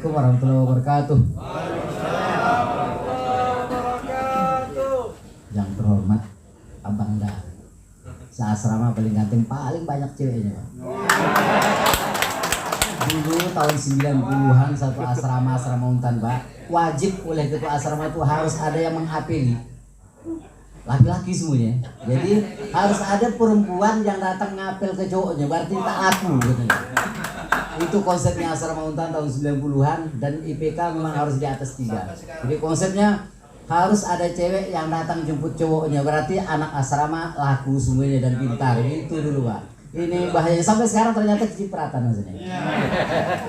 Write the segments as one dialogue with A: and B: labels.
A: Assalamualaikum warahmatullahi wabarakatuh. Yang terhormat Abang Da, seasrama paling ganteng, paling banyak ceweknya, Pak. Dulu tahun 90-an satu asrama Untan, Pak, wajib oleh ketua asrama itu harus ada yang mengapeli. Laki-laki semuanya. Jadi harus ada perempuan yang datang ngapel ke cowoknya, berarti tak laku katanya. Itu konsepnya asrama Untan tahun 90-an, dan IPK memang harus di atas 3. Jadi konsepnya harus ada cewek yang datang jemput cowoknya, berarti anak asrama laku semuanya dan pintar. Itu dulu, Pak. Ini bahayanya sampai sekarang ternyata kecipratan maksudnya.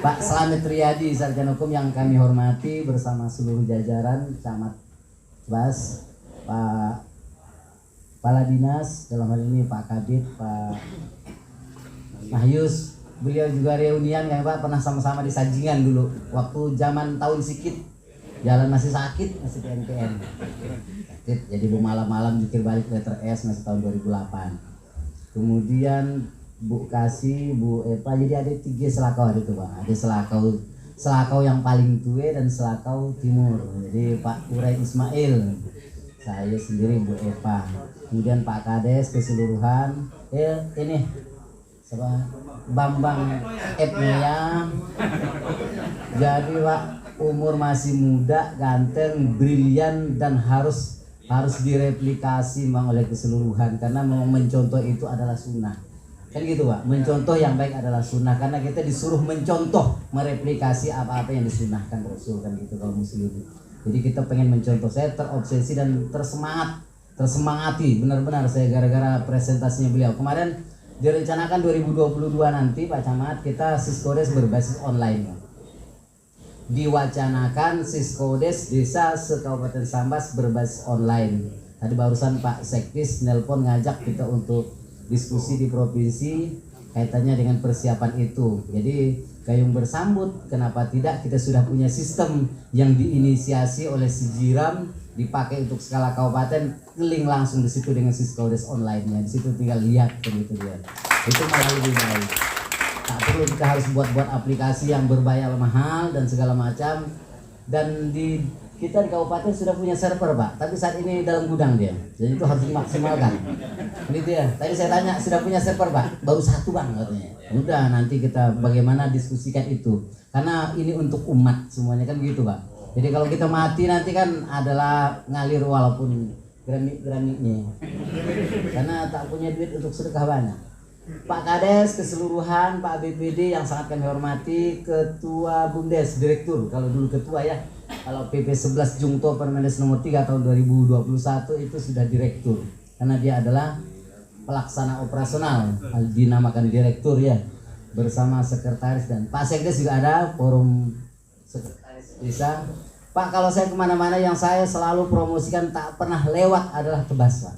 A: Pak Slamet Riyadi, sarjana hukum yang kami hormati bersama seluruh jajaran Camat Bas, Pak Kepala Dinas, dalam hal ini Pak Kadit, Pak Mahyus, beliau juga reunian kan Pak, pernah sama-sama di Sajingan dulu waktu zaman tahun sikit, jalan masih sakit, masih PNPN sakit, jadi bu malam-malam jukir balik letter S, masih tahun 2008. Kemudian Bu Kasih, Bu Epa, jadi ada 3 selakau itu Pak, ada selakau yang paling tua dan selakau timur, jadi Pak Urai Ismail, saya sendiri, Bu Epa, kemudian Pak Kades keseluruhan, ini siapa? Bambang Epnya. Jadi Pak, umur masih muda, ganteng, brilian, dan harus direplikasi memang oleh keseluruhan, karena memang mencontoh itu adalah sunnah. Kan gitu Pak, mencontoh yang baik adalah sunnah, karena kita disuruh mencontoh, mereplikasi apa-apa yang disunahkan Rasul, kan gitu kalau muslim. Jadi kita pengen mencontoh, saya terobsesi dan tersemangati benar-benar saya gara-gara presentasinya beliau. Kemarin direncanakan 2022 nanti Pak Camat kita Siskodes berbasis online. Diwacanakan Siskodes Desa se-Kabupaten Sambas berbasis online. Tadi barusan Pak Sektis nelpon ngajak kita untuk diskusi di provinsi kaitannya dengan persiapan itu. Jadi gayung bersambut, kenapa tidak, kita sudah punya sistem yang diinisiasi oleh Sijiram, dipakai untuk skala kabupaten, link langsung di situ dengan Siskodes online-nya. Di situ tinggal lihat begitu dia. Itu malah lebih baik. Tak perlu kita harus buat aplikasi yang berbayar mahal dan segala macam. Dan kita di kabupaten sudah punya server Pak, tapi saat ini dalam gudang dia, jadi itu harus dimaksimalkan. Gitu ya. Tadi saya tanya sudah punya server Pak, baru 1 Bang katanya. Udah, nanti kita bagaimana diskusikan itu, karena ini untuk umat semuanya kan gitu Pak. Jadi kalau kita mati nanti kan adalah ngalir walaupun geramiknya, karena tak punya duit untuk sedekah banyak. Pak Kades keseluruhan, Pak BPD yang sangat kami hormati, Ketua Bumdes, Direktur, kalau dulu Ketua ya, kalau PP 11 Jungto Permendes nomor 3 tahun 2021 itu sudah Direktur, karena dia adalah pelaksana operasional, dinamakan Direktur ya, bersama Sekretaris, dan Pak Sekdes juga ada, forum Sekretaris Desa. Pak, kalau saya kemana-mana yang saya selalu promosikan tak pernah lewat adalah Tebas Pak,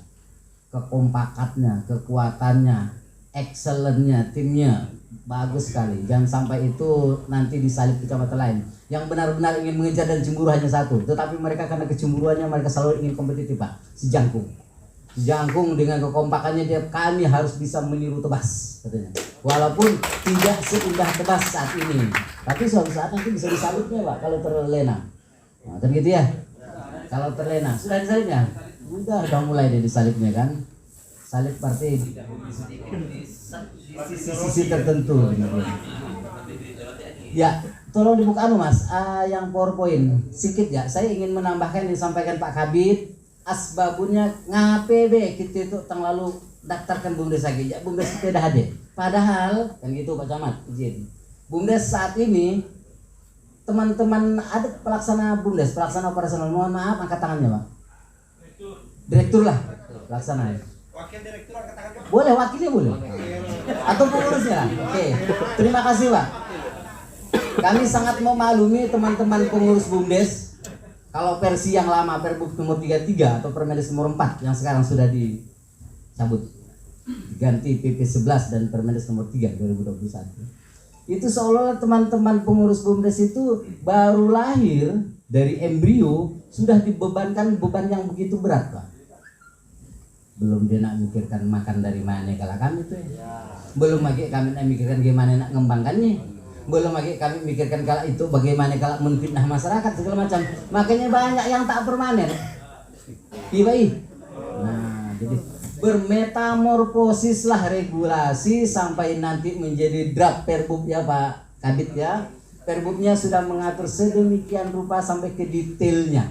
A: kekompakannya, kekuatannya, excellentnya, timnya bagus sekali. Jangan sampai itu nanti disalip kecamatan lain yang benar-benar ingin mengejar dan cemburu hanya satu, tetapi mereka karena kecemburuannya mereka selalu ingin kompetitif Pak. Sejangkung dengan kekompakannya dia, kami harus bisa meniru Tebas katanya. Walaupun tidak seindah Tebas saat ini, tapi suatu saat nanti bisa disalipnya Pak kalau terlena. Nah, kan gitu ya. Kalau terlena, sudah disalipnya? Udah mulai dia disalipnya kan. Salib partai di sisi tertentu. Ya, tolong dibuka Mas, yang PowerPoint sedikit ya. Saya ingin menambahkan yang disampaikan Pak Kabid, asbabunnya ngape be kita itu tang lalu daftarkan Bumdes lagi. Ya Bumdes kita dah ada. Padahal kan gitu Pak Camat, izin. Bumdes saat ini teman-teman ada pelaksana Bumdes, pelaksana operasional, mohon maaf angkat tangannya Pak. Direktur lah pelaksana.
B: Wakil direktur angkat tangan Pak.
A: Boleh, wakilnya boleh. Atau pengurusnya. Oke. Terima kasih Pak. Kami sangat memaklumi teman-teman pengurus Bumdes. Kalau versi yang lama, Perbuk nomor 33 atau Permendes nomor 4 yang sekarang sudah dicabut, diganti PP 11 dan Permendes nomor 3 2021. Itu seolah-olah teman-teman pengurus Bumdes itu baru lahir dari embrio sudah dibebankan beban yang begitu berat Pak. Belum dia nak mikirkan makan dari mana kalau kami itu ya. Belum lagi kami nak mikirkan gimana nak ngembangkannya. Belum lagi kami mikirkan kalau itu bagaimana kalau menfitnah masyarakat segala macam. Makanya banyak yang tak permanen. Iya, nah, jadi bermetamorfosislah regulasi sampai nanti menjadi draft Perbub ya Pak Kabit ya. Perbubnya sudah mengatur sedemikian rupa sampai ke detailnya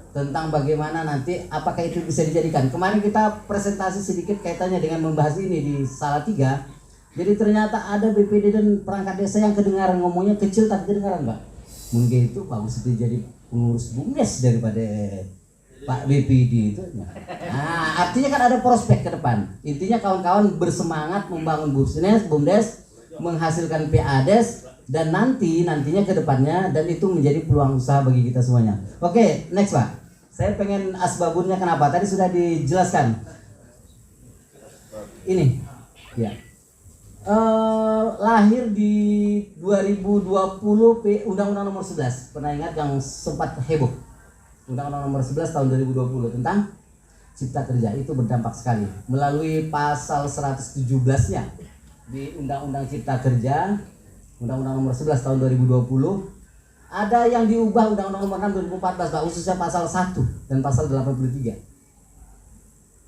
A: tentang bagaimana nanti apakah itu bisa dijadikan. Kemarin kita presentasi sedikit kaitannya dengan membahas ini di Salatiga. Jadi ternyata ada BPD dan perangkat desa yang kedengaran ngomongnya kecil tapi kedengaran Pak. Mungkin itu bagus itu jadi pengurus BUMDes daripada Pak BPD itu. Nah, artinya kan ada prospek ke depan. Intinya kawan-kawan bersemangat membangun BUMDes, menghasilkan PADes dan nantinya ke depannya, dan itu menjadi peluang usaha bagi kita semuanya. Oke, next Pak. Saya pengen asbabunnya kenapa? Tadi sudah dijelaskan. Ini, ya. Lahir di 2020 Undang-Undang Nomor 11. Pernah ingat yang sempat heboh? Undang-Undang Nomor 11 tahun 2020 tentang Cipta Kerja itu berdampak sekali melalui pasal 117-nya di Undang-Undang Cipta Kerja, Undang-Undang Nomor 11 tahun 2020. Ada yang diubah Undang-Undang Nomor 6 2014 Pak, khususnya pasal 1 dan pasal 83.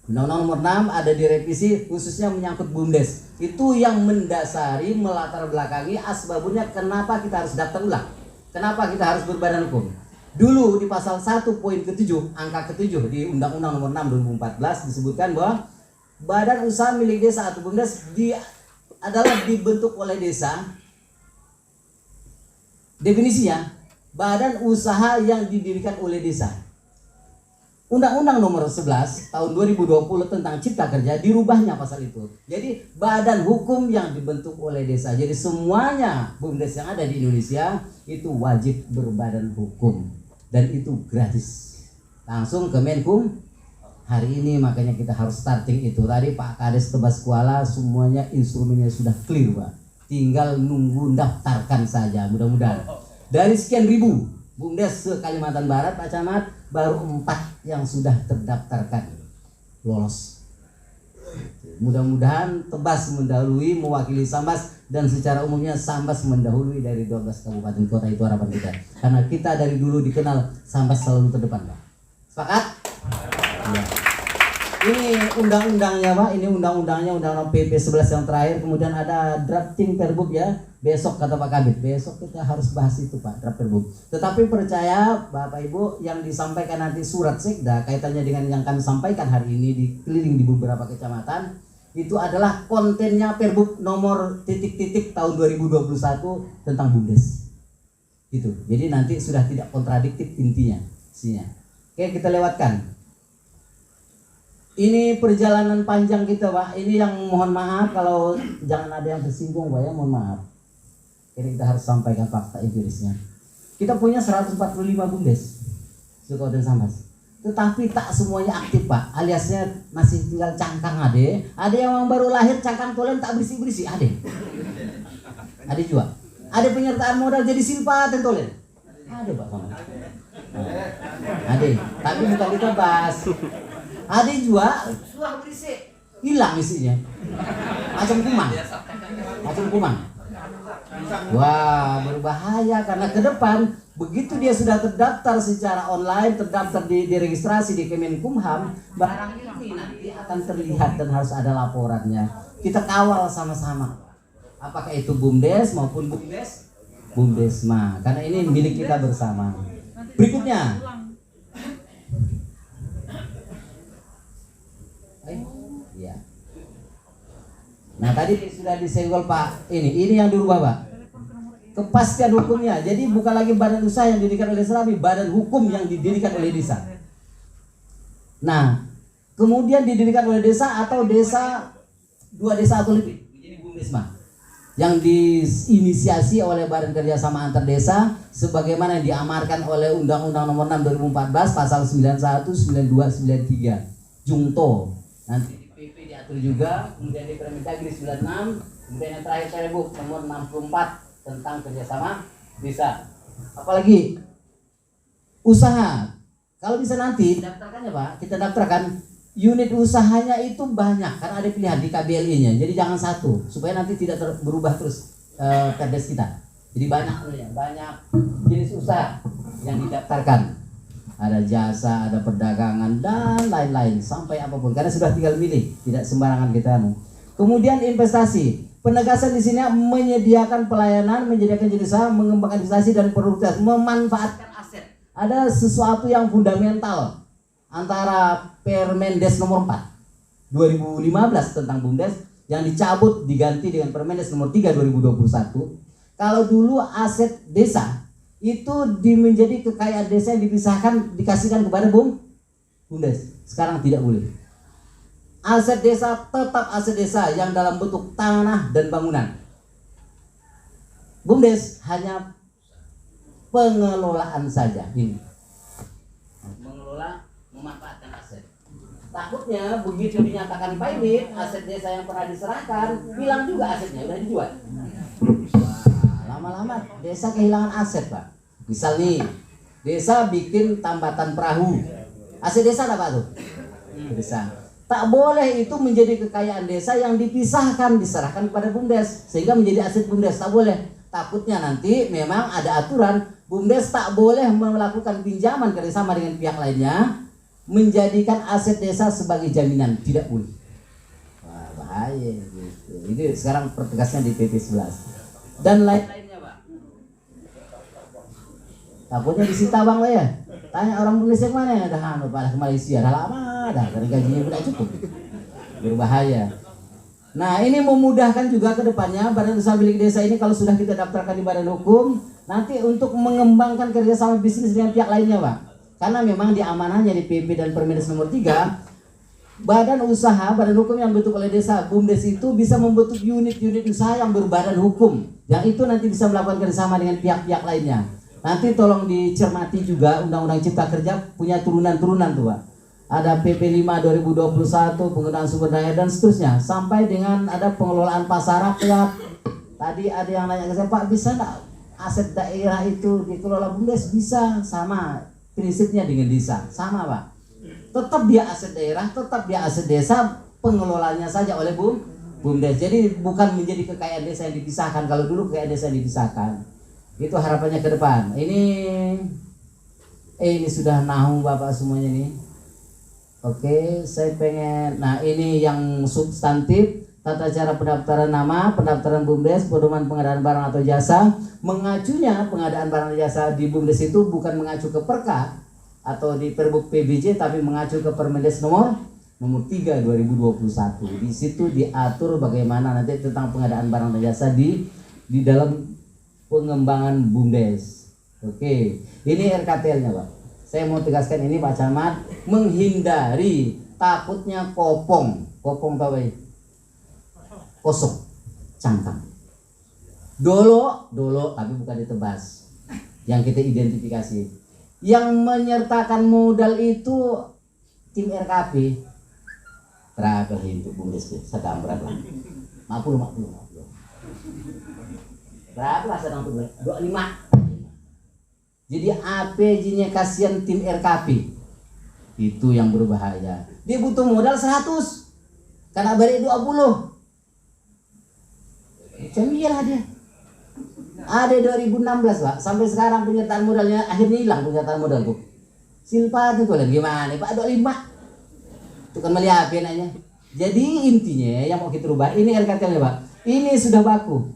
A: Undang-Undang Nomor 6 ada direvisi khususnya menyangkut BUMDes. Itu yang mendasari, melatar belakangi asbabunnya kenapa kita harus daftar ulang. Kenapa kita harus berbadan hukum. Dulu di pasal 1 poin ke-7, angka ke-7 di Undang-Undang Nomor 6 2014 disebutkan bahwa badan usaha milik desa atau BUMDes adalah dibentuk oleh desa. Definisinya, badan usaha yang didirikan oleh desa. Undang-Undang Nomor 11 tahun 2020 tentang Cipta Kerja dirubahnya pasal itu. Jadi badan hukum yang dibentuk oleh desa. Jadi semuanya BUMDes yang ada di Indonesia itu wajib berbadan hukum dan itu gratis. Langsung ke Menkum hari ini, makanya kita harus starting itu. Tadi Pak Kades Tebas Kuala semuanya instrumennya sudah clear Pak. Tinggal nunggu daftarkan saja, mudah-mudahan. Dari sekian ribu BUMDes se Kalimantan Barat Pak Camat, baru 4 yang sudah terdaftarkan lolos. Mudah-mudahan Tebas mendahului mewakili Sambas, dan secara umumnya Sambas mendahului dari 12 kabupaten kota. Itu harapan kita. Karena kita dari dulu dikenal Sambas selalu terdepan Pak. Sepakat? Ya. Ini undang-undangnya Pak, ini undang-undangnya Undang-Undang PP 11 yang terakhir. Kemudian ada drafting Perbub ya. Besok kata Pak Kabit, besok kita harus bahas itu Pak, draft Perbub. Tetapi percaya Bapak Ibu, yang disampaikan nanti surat sekda kaitannya dengan yang kami sampaikan hari ini di keliling di beberapa kecamatan, itu adalah kontennya Perbub nomor titik-titik tahun 2021 tentang BUMDes. Itu. Jadi nanti sudah tidak kontradiktif intinya, isinya. Oke, kita lewatkan. Ini perjalanan panjang kita Pak. Ini yang mohon maaf kalau jangan ada yang tersinggung Pak ya, mohon maaf. Ini kita harus sampaikan fakta empirisnya. Kita punya 145 BUMDes Kabupaten Sambas. Tetapi tak semuanya aktif Pak. Aliasnya masih tinggal cangkang ade. Ada yang baru lahir cangkang tolen tak bersih-bersih ade. Ada juga. Ada penyertaan modal jadi silpa tentolen. Ada Pak sama. Ada. Tapi bukan kita bahas. Ada juga sudah berisik, hilang isinya, macam kuman. Wah, berbahaya karena ke depan begitu dia sudah terdaftar secara online, terdaftar diregistrasi di Kemenkumham, barang ini nanti akan terlihat dan harus ada laporannya. Kita kawal sama-sama. Apakah itu BUMDes maupun BUMDesma, karena ini milik kita bersama. Berikutnya. Ya. Nah tadi sudah disenggol Pak. Ini yang dirubah Pak. Kepastian hukumnya. Jadi bukan lagi badan usaha yang didirikan oleh Serabi, badan hukum yang didirikan oleh desa. Nah, kemudian didirikan oleh desa atau dua desa atau lebih. Jadi BUMDesma. Yang diinisiasi oleh Badan Kerjasama Antar Desa sebagaimana yang diamarkan oleh Undang-Undang Nomor 6 2014 pasal 91, 92, 93. Jungto. Nanti di PP diatur juga, kemudian di Permendagri 96, kemudian yang terakhir Pergub nomor 64 tentang kerjasama desa. Apalagi usaha. Kalau bisa nanti daftarkan ya Pak, kita daftarkan unit usahanya itu banyak karena ada pilihan di KBLI-nya. Jadi jangan satu supaya nanti tidak berubah terus perdes kita. Jadi banyak jenis usaha yang didaftarkan. Ada jasa, ada perdagangan dan lain-lain sampai apapun. Karena sudah tinggal milih, tidak sembarangan kita. Kemudian investasi, penegasan di sini menyediakan pelayanan, menyediakan jenis usaha, mengembangkan investasi dan produktivitas, memanfaatkan aset. Ada sesuatu yang fundamental antara Permendes nomor 4 2015 tentang BUMDes yang dicabut diganti dengan Permendes nomor 3 2021. Kalau dulu aset desa itu menjadi kekayaan desa yang dipisahkan, dikasihkan kepada BUMDes. Sekarang tidak boleh. Aset desa tetap aset desa yang dalam bentuk tanah dan bangunan. BUMDes hanya pengelolaan saja. Ini mengelola, memanfaatkan aset. Takutnya begitu dinyatakan pahit, aset desa yang pernah diserahkan hilang juga, asetnya udah dijual. Lama-lama desa kehilangan aset, Pak. Misal nih, desa bikin tambatan perahu. Aset desa apa tuh? Desa. Tak boleh itu menjadi kekayaan desa yang dipisahkan, diserahkan kepada BUMDes sehingga menjadi aset BUMDes. Tak boleh. Takutnya nanti memang ada aturan BUMDes tak boleh melakukan pinjaman kerjasama dengan pihak lainnya, menjadikan aset desa sebagai jaminan. Tidak boleh. Wah, bahaya gitu. Ini sekarang pertegasnya di PP 11 dan lain-lainnya, Pak. Takutnya disita bang ya. Tanya orang Indonesia mana ya, dah pada ke Malaysia, dah lama dah, karena gajinya tidak cukup. Berbahaya. Nah, ini memudahkan juga ke depannya badan usaha milik desa ini kalau sudah kita daftarkan di badan hukum, nanti untuk mengembangkan kerjasama bisnis dengan pihak lainnya, Pak. Karena memang di amanahnya di PP dan Permendes nomor 3, badan usaha, badan hukum yang dibentuk oleh desa, BUMDes itu bisa membentuk unit-unit usaha yang berbadan hukum, yang itu nanti bisa melakukan kerjasama dengan pihak-pihak lainnya. Nanti tolong dicermati juga Undang-Undang Cipta Kerja punya turunan-turunan tuh, Pak. Ada PP 5 2021 penggunaan sumber daya dan seterusnya, sampai dengan ada pengelolaan pasar rakyat. Tadi ada yang nanya ke saya, Pak, bisa nggak aset daerah itu dikelola BUMDes? Bisa, sama prinsipnya dengan desa, sama, Pak. Tetap dia aset daerah, tetap dia aset desa, pengelolanya saja oleh BUMDes. Jadi bukan menjadi kekayaan desa yang dipisahkan. Kalau dulu kekayaan desa yang dipisahkan. Itu harapannya ke depan. Ini sudah nahu Bapak semuanya nih. Oke, saya pengen. Nah, ini yang substantif, tata cara pendaftaran nama, pendaftaran BUMDes, pedoman pengadaan barang atau jasa. Mengacunya pengadaan barang dan jasa di BUMDes itu bukan mengacu ke Perka atau di Perbuk PBJ, tapi mengacu ke Permendes nomor 3 2021. Di situ diatur bagaimana nanti tentang pengadaan barang dan jasa di dalam pengembangan BUMDes. Oke, ini RKTL-nya, Pak. Saya mau tegaskan ini, Pak Camat, menghindari takutnya kopong tahu ya? Kosong, cangkang. Dolo, tapi bukan ditebas. Yang kita identifikasi. Yang menyertakan modal itu tim RKP. Berapa untuk BUMDes? Sedang berapa? 50. Berapa sedang tuh? 25. Jadi APJ-nya kasihan tim RKP. Itu yang berbahaya. Dia butuh modal 100. Karena balik 20. Cemilah dia. Ada 2016, Pak. Sampai sekarang penyertaan modalnya akhirnya hilang penyertaan modal tuh. Silpa itu lagi gimana, Pak? 25. Itu kan melihat nanya. Jadi intinya yang mau kita rubah ini RKTL-nya, Pak. Ini sudah baku.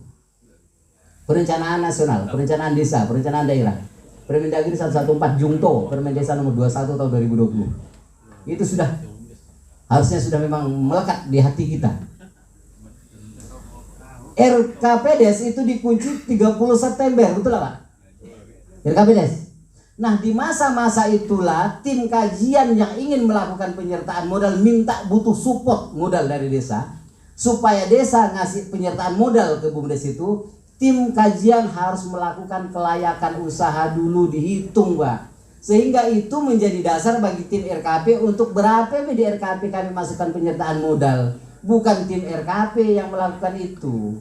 A: Perencanaan nasional, perencanaan desa, perencanaan daerah. Permendagri 114 Jungto, Permen Desa nomor 21 tahun 2020. Itu harusnya sudah memang melekat di hati kita. RKPDes itu dikunci 30 September, betul Pak? RKPDes. Nah, di masa-masa itulah tim kajian yang ingin melakukan penyertaan modal butuh support modal dari desa supaya desa ngasih penyertaan modal ke BUMDes itu. Tim kajian harus melakukan kelayakan usaha dulu dihitung, Pak. Sehingga itu menjadi dasar bagi tim RKP untuk berapa di RKP kami masukkan penyertaan modal. Bukan tim RKP yang melakukan itu.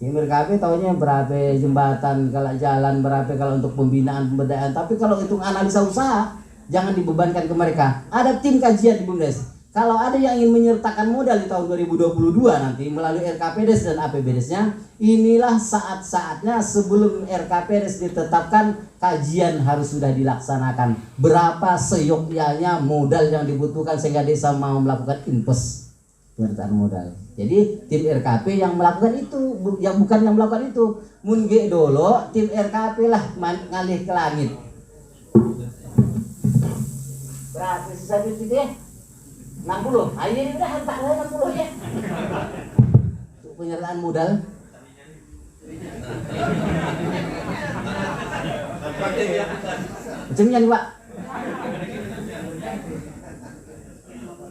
A: Tim RKP tahunya berapa jembatan, kalau jalan, berapa kalau untuk pembinaan, pemberdayaan. Tapi kalau itu analisa usaha, jangan dibebankan ke mereka. Ada tim kajian di BUMDes Kalau ada yang ingin menyertakan modal di tahun 2022 nanti melalui RKPDes dan APBDes-nya, inilah saat-saatnya sebelum RKPDes ditetapkan, kajian harus sudah dilaksanakan. Berapa seyogyanya modal yang dibutuhkan sehingga desa mau melakukan invest penyertaan modal. Jadi tim RKP yang melakukan itu, yang bukan yang melakukan itu. Mun ge dolo tim RKP lah ngalih ke langit. Berapa sisa duit itu ya? 60. Ayo ini udah hentak lah 60 ya. Untuk penyertaan modal. Macamnya nih Pak.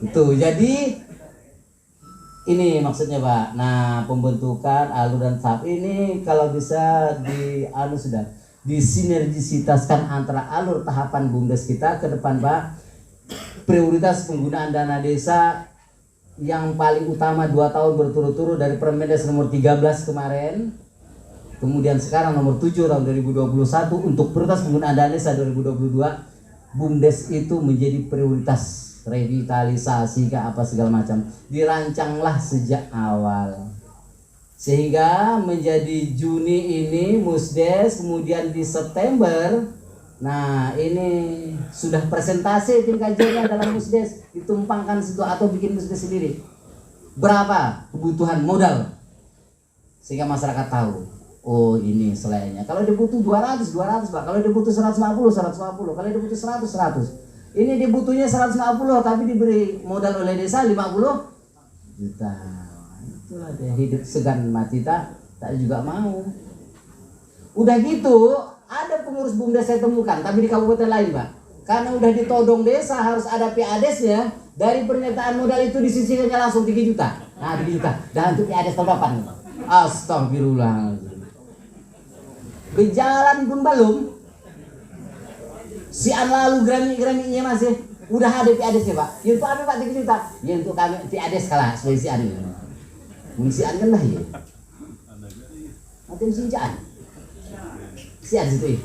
A: Itu jadi ini maksudnya Pak. Nah, pembentukan alur dan tahap ini kalau bisa sudah disinergisitaskan antara alur tahapan BUMDes kita ke depan Pak. Prioritas penggunaan dana desa yang paling utama 2 tahun berturut-turut dari Permendes nomor 13 kemarin, kemudian sekarang nomor 7 tahun 2021 untuk prioritas penggunaan dana desa 2022, BUMDes itu menjadi prioritas revitalisasi ke apa segala macam, dirancanglah sejak awal sehingga menjadi Juni ini Musdes, kemudian di September. Nah ini sudah presentasi tim kajiannya dalam Musdes, ditumpangkan situ atau bikin Musdes sendiri. Berapa kebutuhan modal sehingga masyarakat tahu. Oh ini selainnya. Kalau dia butuh 200 Pak. Kalau dia butuh 150. Kalau dia butuh 100. Ini dibutuhnya 150 tapi diberi modal oleh desa 50 juta. Itulah dia hidup segan mati tak juga mau. Udah gitu ada pengurus BUMDes saya temukan, tapi di kabupaten lain Pak. Karena udah ditodong desa harus ada PADes-nya. Dari pernyataan modal itu disisihkannya langsung 3 juta. Nah 3 juta. Dan untuk PADes tahun 8. Astagfirullahaladzim. Berjalan pun belum. Si an lalu gramik-gramiknya masih. Udah ada PADes-nya Pak. Ya untuk apa Pak 3 juta? Ya untuk kami PADes kalah sebagai si an. Si an kan lah ya. Nanti si an. Siap situ ya.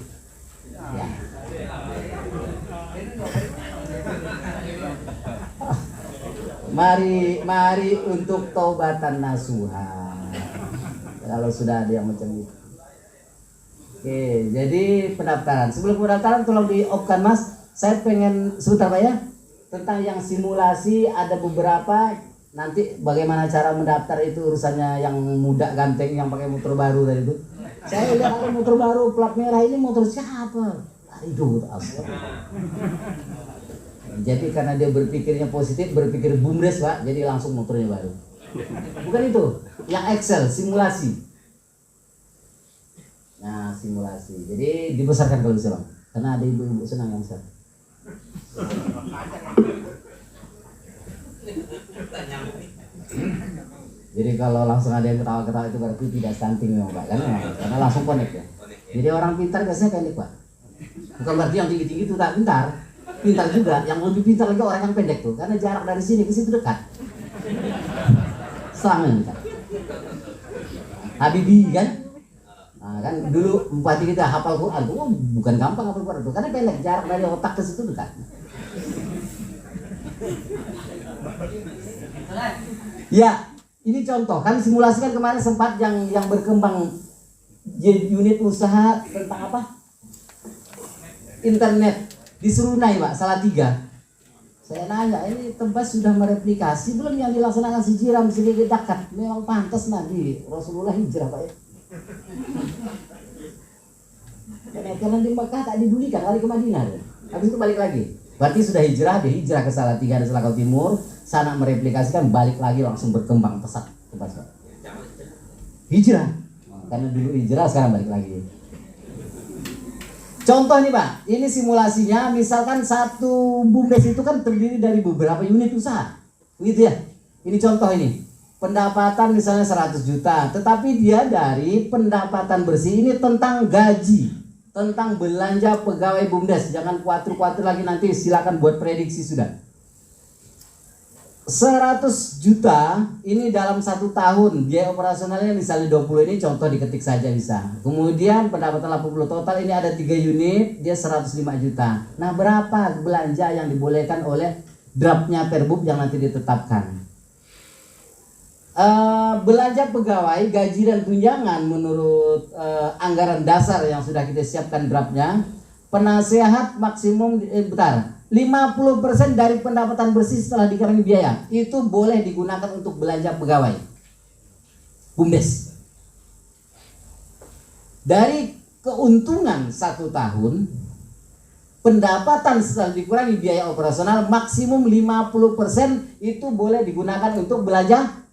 A: Mari untuk taubatan nasuha. Kalau sudah ada yang macam itu. Oke, jadi pendaftaran. Sebelum pendaftaran tolong di-off-kan Mas. Saya pengen sebentar Pak ya. Tentang yang simulasi ada beberapa. Nanti bagaimana cara mendaftar itu urusannya yang muda ganteng yang pakai motor baru tadi itu. Saya lihat ada motor baru plat merah, ini motor siapa? Aduh, astaga. Jadi karena dia berpikirnya positif, berpikir BUMDes Pak, jadi langsung motornya baru. Bukan itu, yang Excel simulasi. Nah simulasi, jadi dibesarkan kalau bisa Bang, karena ada ibu-ibu senang yang besar. Jadi kalau langsung ada yang ketawa-ketawa itu berarti tidak stunting memang Pak, karena langsung connect ya. Jadi orang pintar biasanya pendek Pak. Bukan berarti yang tinggi-tinggi itu tak pintar. Pintar juga, yang lebih pintar lagi orang yang pendek tuh, karena jarak dari sini ke situ dekat. Serangan kan. Habibie kan? Nah, kan dulu bupati kita hafal Quran tuh bukan gampang hafal Quran tuh, karena pendek, jarak dari otak ke situ dekat. Ya. Ini contoh, kan simulasi kan kemarin sempat yang berkembang unit usaha tentang apa? Internet di Serunai Pak, Salatiga. Saya nanya, ini Tebas sudah mereplikasi belum yang dilaksanakan si Jiram sedikit dekat? Memang pantas Nabi Rasulullah hijrah Pak ya. Karena di Mekah tak didulikan, lari ke Madinah. Habis itu balik lagi. Berarti sudah hijrah, dia hijrah ke Salatiga dan Selakau Timur, sana mereplikasikan, balik lagi langsung berkembang pesat. Hijrah, karena dulu hijrah sekarang balik lagi. Contoh nih Pak, ini simulasinya, misalkan satu BUMDes itu kan terdiri dari beberapa unit usaha, gitu ya. Ini contoh ini, pendapatan misalnya 100 juta, tetapi dia dari pendapatan bersih ini tentang gaji, tentang belanja pegawai BUMDes. Jangan khawatir lagi, nanti silakan buat prediksi sudah. 100 juta ini dalam 1 tahun, biaya operasionalnya misalnya 20, ini contoh diketik saja bisa. Kemudian pendapatan 80 total, ini ada 3 unit, dia 105 juta. Nah berapa belanja yang dibolehkan oleh draftnya Perbub yang nanti ditetapkan. Belanja pegawai, gaji dan tunjangan menurut anggaran dasar yang sudah kita siapkan draftnya, penasehat maksimum 50% dari pendapatan bersih setelah dikurangi biaya itu boleh digunakan untuk belanja pegawai BUMDes. Dari keuntungan 1 tahun, pendapatan setelah dikurangi biaya operasional maksimum 50% itu boleh digunakan untuk belanja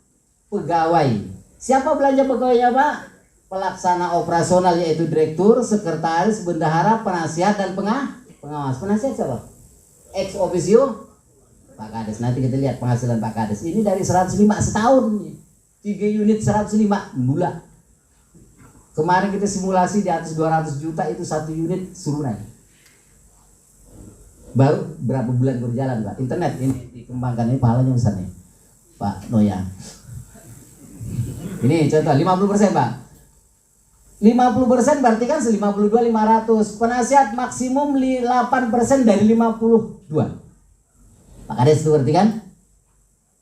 A: pegawai. Siapa belanja pegawainya, Pak? Pelaksana operasional yaitu direktur, sekretaris, bendahara, penasihat dan pengawas. Penasihat siapa? Ex officio Pak Kades. Nanti kita lihat penghasilan Pak Kades. Ini dari 105 setahun. 3 unit 105 bulan. Kemarin kita simulasi di atas 200 juta itu 1 unit suruh naik. Baru berapa bulan berjalan, Pak? Internet ini dikembangkan, ini pahalanya besar nih, Pak Noya. Ini contoh 50%, Pak. 50% berarti kan 52.500. Penasihat maksimum 8% dari 52. Pak Kades itu berarti kan?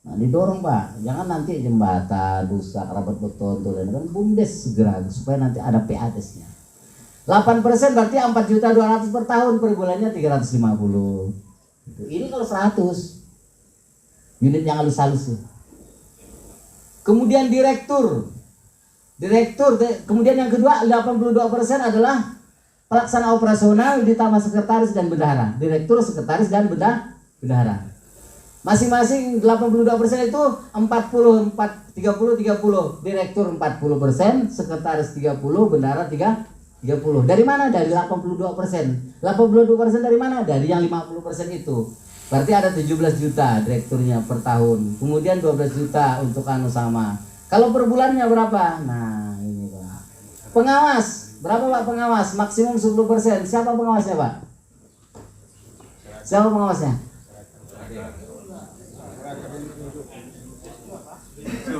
A: Nah, didorong, Pak. Jangan nanti jembatan, rusak, rapat beton, tuh dan kan BUMDes segera supaya nanti ada PADes-nya. 8% berarti 4.200.000 per tahun, per bulannya 350. Ini kalau 100 unit yang halus-halus tuh. Kemudian direktur, kemudian yang kedua 82% adalah pelaksana operasional ditambah sekretaris dan bendahara. Direktur, sekretaris dan bendahara. Masing-masing 82% itu 30. Direktur 40%, sekretaris 30, bendahara 30. Dari mana? Dari 82%. 82% dari mana? Dari yang 50% itu. Berarti ada 17 juta direkturnya per tahun. Kemudian 12 juta untuk sama. Kalau per bulannya berapa? Nah, ini, Pak. Pengawas, berapa, Pak, pengawas? Maksimum 10%. Siapa pengawasnya, Pak? Siapa pengawasnya?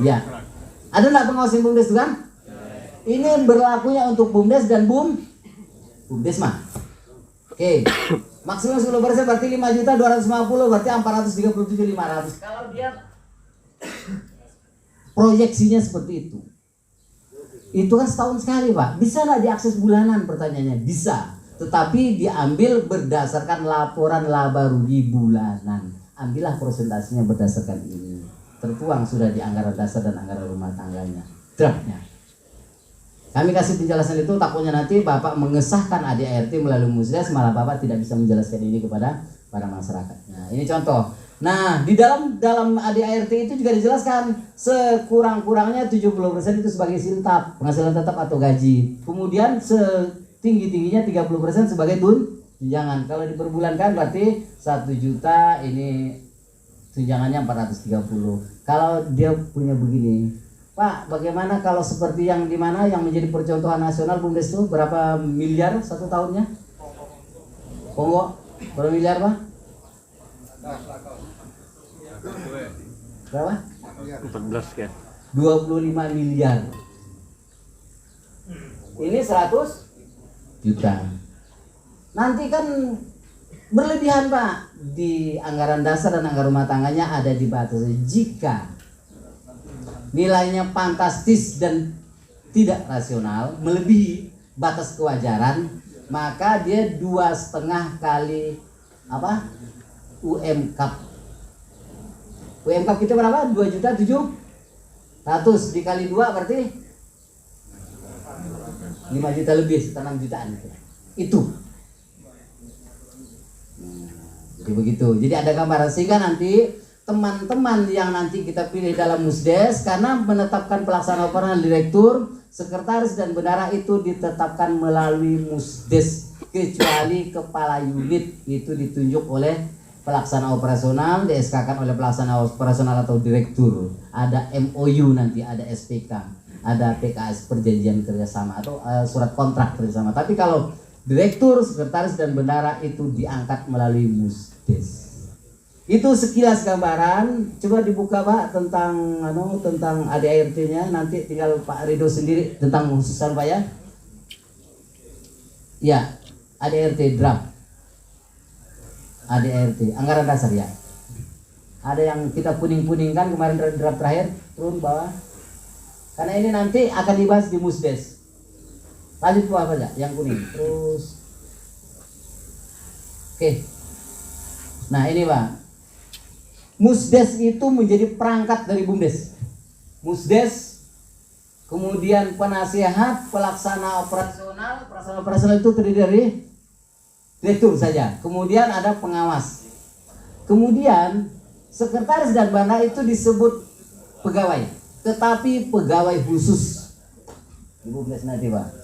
A: Ya. Ada enggak pengawas yang BUMDes itu kan? Ini berlakunya untuk BUMDes dan BUMDes mah. Oke. Maksimum 10% berarti 5.250, berarti 437.500. Kalau dia proyeksinya seperti itu kan setahun sekali, Pak. Bisa nggak diakses bulanan? Pertanyaannya bisa, tetapi diambil berdasarkan laporan laba rugi bulanan. Ambillah prosentasinya berdasarkan ini. Tertuang sudah di anggaran dasar dan anggaran rumah tangganya, draftnya. Kami kasih penjelasan itu, takutnya nanti Bapak mengesahkan ADART melalui Musdes, malah Bapak tidak bisa menjelaskan ini kepada para masyarakat. Nah, ini contoh. Nah, di dalam ADART itu juga dijelaskan sekurang-kurangnya 70% itu sebagai siltap, penghasilan tetap atau gaji. Kemudian setinggi-tingginya 30% sebagai tunjangan. Kalau diperbulankan berarti 1 juta, ini tunjangannya 430. Kalau dia punya begini, Pak, bagaimana kalau seperti yang di mana yang menjadi percontohan nasional BUMDes itu berapa miliar 1 tahunnya? Kongo, berapa miliar, Pak? Berapa?
C: 14 kan?
A: 25 miliar. Ini 100 juta. Nanti kan berlebihan, Pak. Di anggaran dasar dan anggaran rumah tangganya ada di batas. Jika nilainya fantastis dan tidak rasional, melebihi batas kewajaran, maka dia 2,5 kali apa? UMKAP. UMKAP kita berapa? 2.700.000 dikali 2 berarti 5 juta lebih, setengah 6 jutaan itu. Jadi begitu. Jadi ada gambaran sehingga nanti teman-teman yang nanti kita pilih dalam Musdes, karena menetapkan pelaksana operasional direktur, sekretaris dan bendahara itu ditetapkan melalui Musdes, kecuali kepala unit itu ditunjuk oleh pelaksana operasional, di SK-kan oleh pelaksana operasional atau direktur. Ada MOU nanti, ada SPK, ada PKS perjanjian kerjasama atau surat kontrak kerjasama. Tapi kalau direktur, sekretaris dan bendahara itu diangkat melalui Musdes. Itu sekilas gambaran. Coba dibuka, Pak, tentang ADART-nya. Nanti tinggal Pak Rido sendiri tentang khususan, Pak, ya. Ya, ADART draft. ADART anggaran dasar, ya. Ada yang kita kuning-kuningkan kemarin draft terakhir, turun bawah. Karena ini nanti akan dibahas di Musdes. Lanjut ke apa aja? Yang kuning. Terus. Oke. Nah ini Pak. Musdes itu menjadi perangkat dari Bumdes. Musdes, kemudian penasehat, pelaksana operasional itu terdiri dari direktur saja. Kemudian ada pengawas. Kemudian sekretaris dan bana itu disebut pegawai, tetapi pegawai khusus. Ibu Bumdes nanti Pak.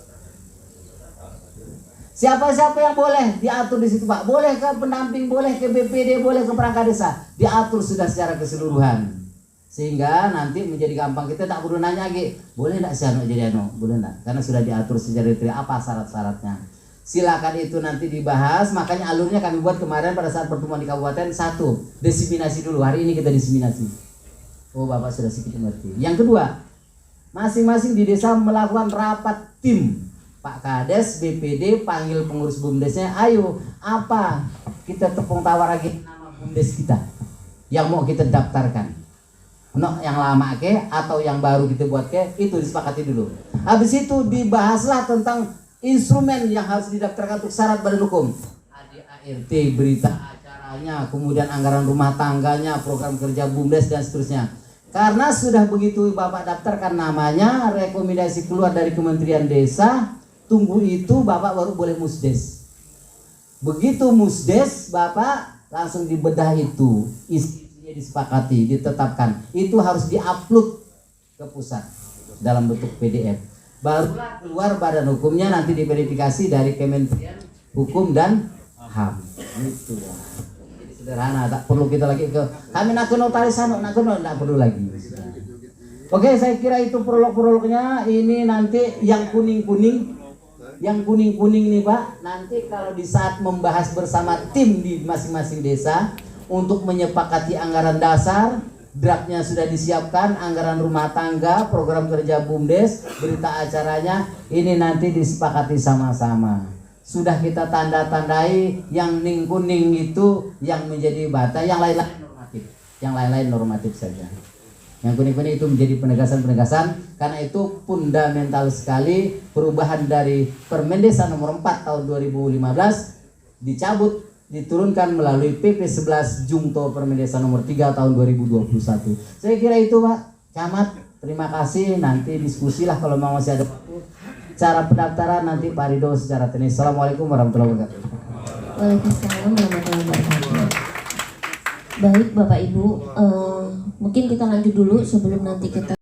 A: Siapa-siapa yang boleh diatur di situ Pak? Boleh ke pendamping, boleh ke BPD, boleh ke perangkat desa. Diatur sudah secara keseluruhan. Sehingga nanti menjadi gampang, kita tak perlu nanya lagi, boleh enggak sih jadi boleh enggak? Karena sudah diatur secara detail apa syarat-syaratnya. Silakan itu nanti dibahas, makanya alurnya kami buat kemarin pada saat pertemuan di kabupaten. Satu, diseminasi dulu. Hari ini kita diseminasi. Oh Bapak sudah sedikit mengerti. Yang kedua, masing-masing di desa melakukan rapat tim. Pak Kades, BPD, panggil pengurus Bumdesnya, ayo apa kita tepung tawar lagi nama Bumdes kita yang mau kita daftarkan. No, yang lama ke atau yang baru kita buat ke, itu disepakati dulu. Habis itu dibahaslah tentang instrumen yang harus didaftarkan untuk syarat badan hukum. ADART, berita acaranya, kemudian anggaran rumah tangganya, program kerja Bumdes dan seterusnya. Karena sudah begitu Bapak daftarkan namanya, rekomendasi keluar dari Kementerian Desa, tunggu itu Bapak baru boleh Musdes. Begitu Musdes, Bapak langsung dibedah itu, isinya disepakati, ditetapkan. Itu harus diupload ke pusat dalam bentuk PDF. Barulah keluar badan hukumnya, nanti diverifikasi dari Kementerian Hukum dan HAM. Itu jadi sederhana, tak perlu kita lagi ke kami nak ke notaris, nak perlu lagi. Oke, saya kira itu prolog-prolognya. Ini nanti yang kuning-kuning. Yang kuning-kuning nih Pak, nanti kalau di saat membahas bersama tim di masing-masing desa untuk menyepakati anggaran dasar, draftnya sudah disiapkan, anggaran rumah tangga, program kerja Bumdes, berita acaranya, ini nanti disepakati sama-sama. Sudah kita tanda-tandai, yang kuning itu yang menjadi bata, yang lain-lain normatif. Yang lain-lain normatif saja. Yang kuning-kuning itu menjadi penegasan-penegasan, karena itu fundamental sekali perubahan dari Permendesa nomor 4 tahun 2015 dicabut, diturunkan melalui PP 11 Jungto Permendesa nomor 3 tahun 2021. Saya kira itu Pak Camat, terima kasih. Nanti diskusilah kalau mau masih ada waktu. Cara pendaftaran nanti Pak Rido secara teknis. Assalamualaikum warahmatullahi wabarakatuh.
C: Waalaikumsalam warahmatullahi wabarakatuh. Baik Bapak Ibu, mungkin kita lanjut dulu sebelum nanti kita